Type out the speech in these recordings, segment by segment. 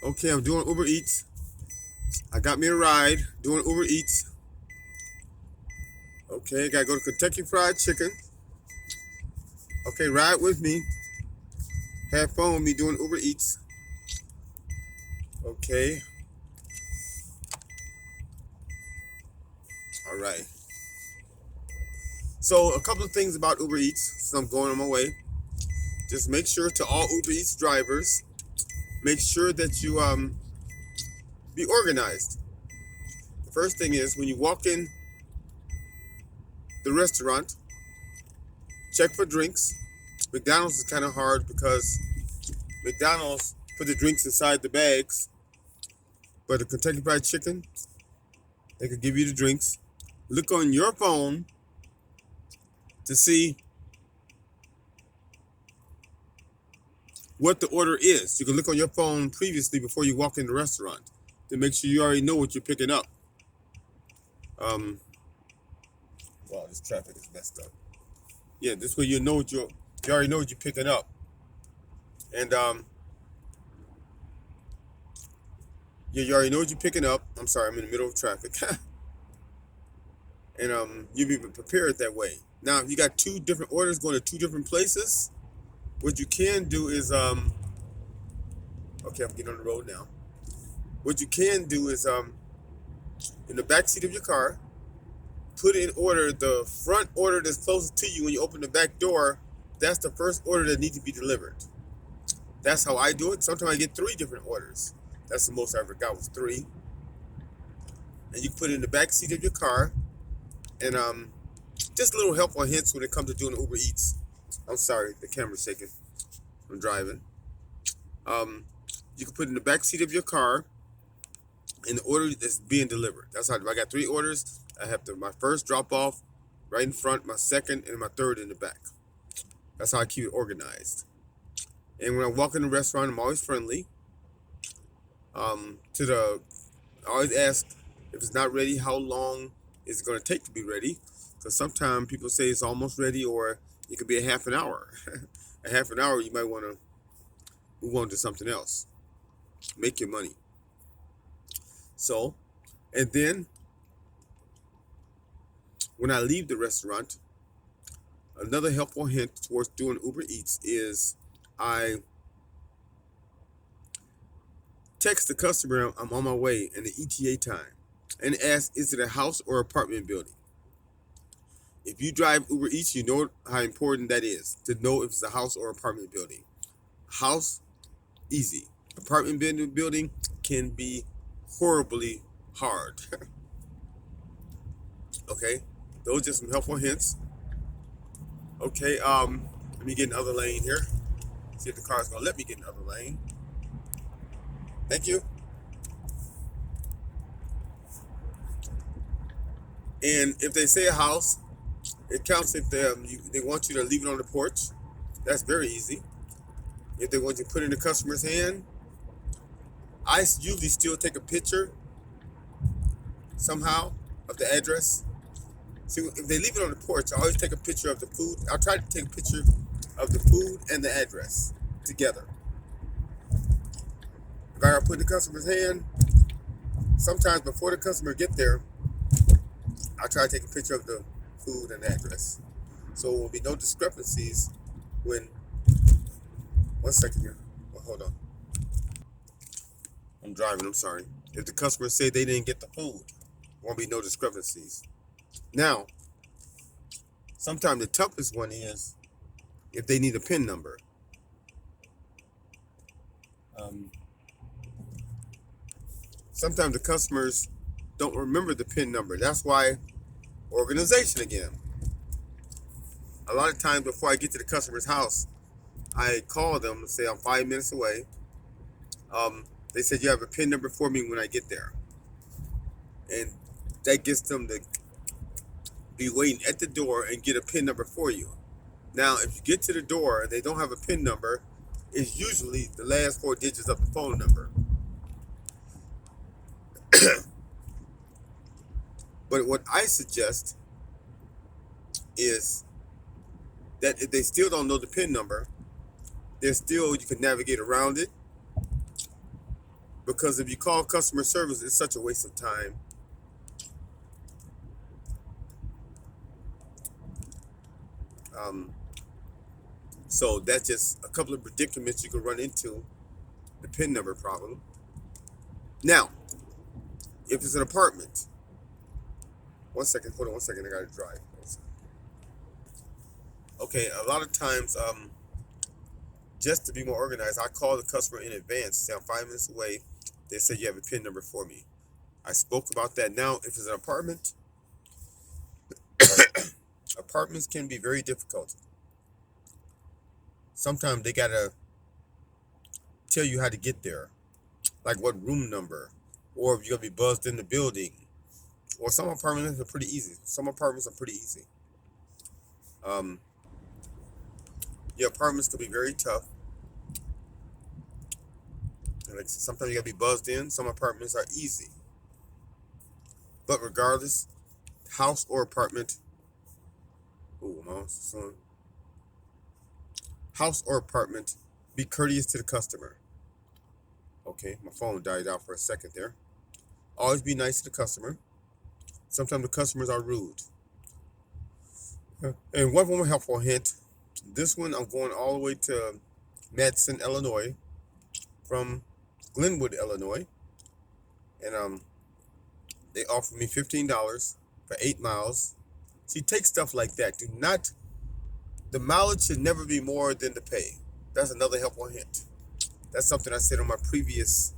Okay, I'm doing Uber Eats. I got me a ride doing Uber Eats. Okay, gotta go to Kentucky Fried Chicken. Okay, ride with me. Have fun with me doing Uber Eats. Okay, all right. So a couple of things about Uber Eats. So I'm going on my way. Just make sure to all Uber Eats drivers, make sure that you be organized. The first thing is when you walk in the restaurant, check for drinks. McDonald's is kind of hard because McDonald's put the drinks inside the bags, but the Kentucky Fried Chicken, they could give you the drinks. Look on your phone to see what the order is. You can look on your phone previously before you walk in the restaurant to make sure you already know what you're picking up. Um, wow, this traffic is messed up. Yeah, this way you already know what you're picking up, and yeah, you already know what you're picking up. I'm sorry, I'm in the middle of traffic, and you'll be prepared that way. Now, if you got two different orders going to two different places, what you can do is okay, I'm getting on the road now. What you can do is in the back seat of your car, put in order the front order that's closest to you when you open the back door. That's the first order that needs to be delivered. That's how I do it. Sometimes I get three different orders. That's the most I ever got was three. And you put it in the back seat of your car, and just little helpful hints when it comes to doing Uber Eats. I'm sorry, the camera's shaking. I'm driving. Um, you can put it in the back seat of your car in the order that's being delivered. That's how. If I got three orders, I have my first drop off right in front, my second, and my third in the back. That's how I keep it organized. And when I walk in the restaurant, I'm always friendly. I always ask if it's not ready, how long is it going to take to be ready? Because sometimes people say it's almost ready, or it could be a half an hour. A half an hour, you might want to move on to something else. Make your money. So, and then when I leave the restaurant, another helpful hint towards doing Uber Eats is I text the customer I'm on my way and the ETA time and ask, is it a house or apartment building? If you drive Uber Eats, you know how important that is to know if it's a house or apartment building. House, easy. Apartment building can be horribly hard. Okay, those are just some helpful hints. Okay, let me get in the other lane here. See if the car's gonna let me get in the other lane. Thank you. And if they say a house, it counts if they want you to leave it on the porch. That's very easy. If they want you to put it in the customer's hand, I usually still take a picture somehow of the address. See, if they leave it on the porch, I always take a picture of the food. I'll try to take a picture of the food and the address together. If I gotta put in the customer's hand, sometimes before the customer get there, I'll try to take a picture of the food and the address. So there will be no discrepancies when, one second here, well, hold on. I'm driving, I'm sorry. If the customer say they didn't get the food, there won't be no discrepancies. Now, sometimes the toughest one is if they need a PIN number. Sometimes the customers don't remember the PIN number. That's why organization again. A lot of times before I get to the customer's house, I call them and say I'm 5 minutes away. They said you have a PIN number for me when I get there, and that gets them to be waiting at the door and get a PIN number for you. Now, if you get to the door and they don't have a PIN number, it's usually the last four digits of the phone number. But what I suggest is that if they still don't know the PIN number, there's still, you can navigate around it. because if you call customer service, it's such a waste of time. Um, so that's just a couple of predicaments you can run into the PIN number problem. Now, if it's an apartment, 1 second, hold on 1 second, I gotta drive. Okay, a lot of times, just to be more organized, I call the customer in advance, say I'm 5 minutes away, they say you have a PIN number for me. I spoke about that. Now, if it's an apartment, apartments can be very difficult. Sometimes they gotta tell you how to get there, like what room number, or if you're gonna be buzzed in the building. Or some apartments are pretty easy. Some apartments are pretty easy. Um, your apartments can be very tough. And like sometimes you gotta be buzzed in. Some apartments are easy. But regardless, house or apartment. Ooh, mouse. House or apartment, be courteous to the customer. Okay, my phone died out for a second there. Always be nice to the customer. Sometimes the customers are rude. And one more helpful hint. This one, I'm going all the way to Madison, Illinois, from Glenwood, Illinois. And they offered me $15 for 8 miles. See, take stuff like that. The mileage should never be more than the pay. That's another helpful hint. That's something I said on my previous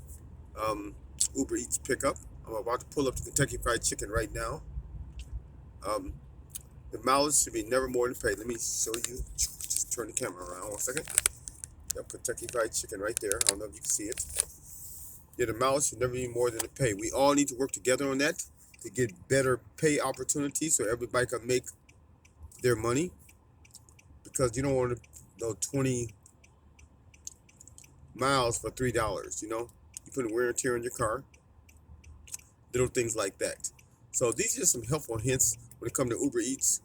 Uber Eats pickup. I'm about to pull up to Kentucky Fried Chicken right now. The mileage should be never more than pay. Let me show you. Just turn the camera around 1 second. Yep, Kentucky Fried Chicken right there. I don't know if you can see it. Yeah, the mileage should never be more than the pay. We all need to work together on that to get better pay opportunities so everybody can make their money. Because you don't want to go 20 miles for $3, You put wear and tear on your car. Little things like that. So these are just some helpful hints when it comes to Uber Eats.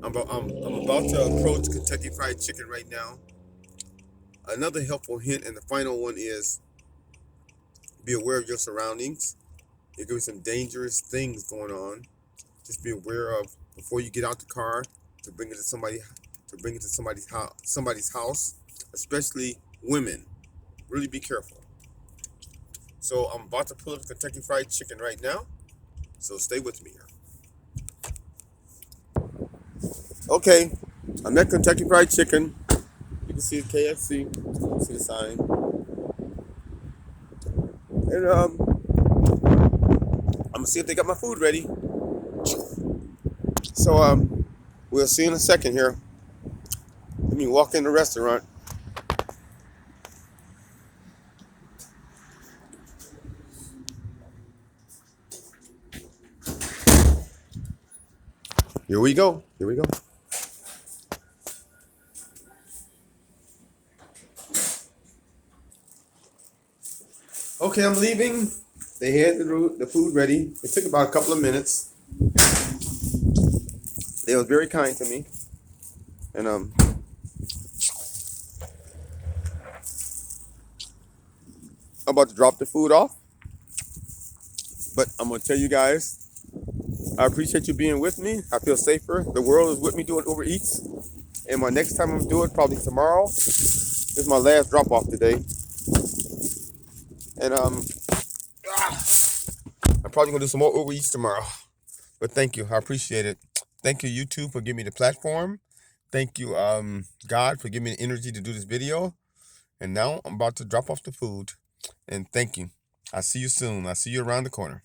I'm about to approach Kentucky Fried Chicken right now. Another helpful hint, and the final one is be aware of your surroundings. There could be some dangerous things going on. Just be aware of before you get out the car to bring it to somebody's house, especially women. Really be careful. So I'm about to pull up Kentucky Fried Chicken right now. So stay with me here. Okay, I'm at Kentucky Fried Chicken. You can see the KFC. See the sign. And I'm gonna see if they got my food ready. So we'll see in a second here. Let me walk in the restaurant. Here we go. Here we go. Okay, I'm leaving. They had the food ready. It took about a couple of minutes. They were very kind to me. And I'm about to drop the food off. But I'm gonna tell you guys, I appreciate you being with me. I feel safer. The world is with me doing Uber Eats. And my next time I'm doing it, probably tomorrow. This is my last drop off today. And I'm probably gonna do some more Uber Eats tomorrow. But thank you, I appreciate it. Thank you, YouTube, for giving me the platform. Thank you, God, for giving me the energy to do this video. And now I'm about to drop off the food. And thank you. I'll see you soon. I'll see you around the corner.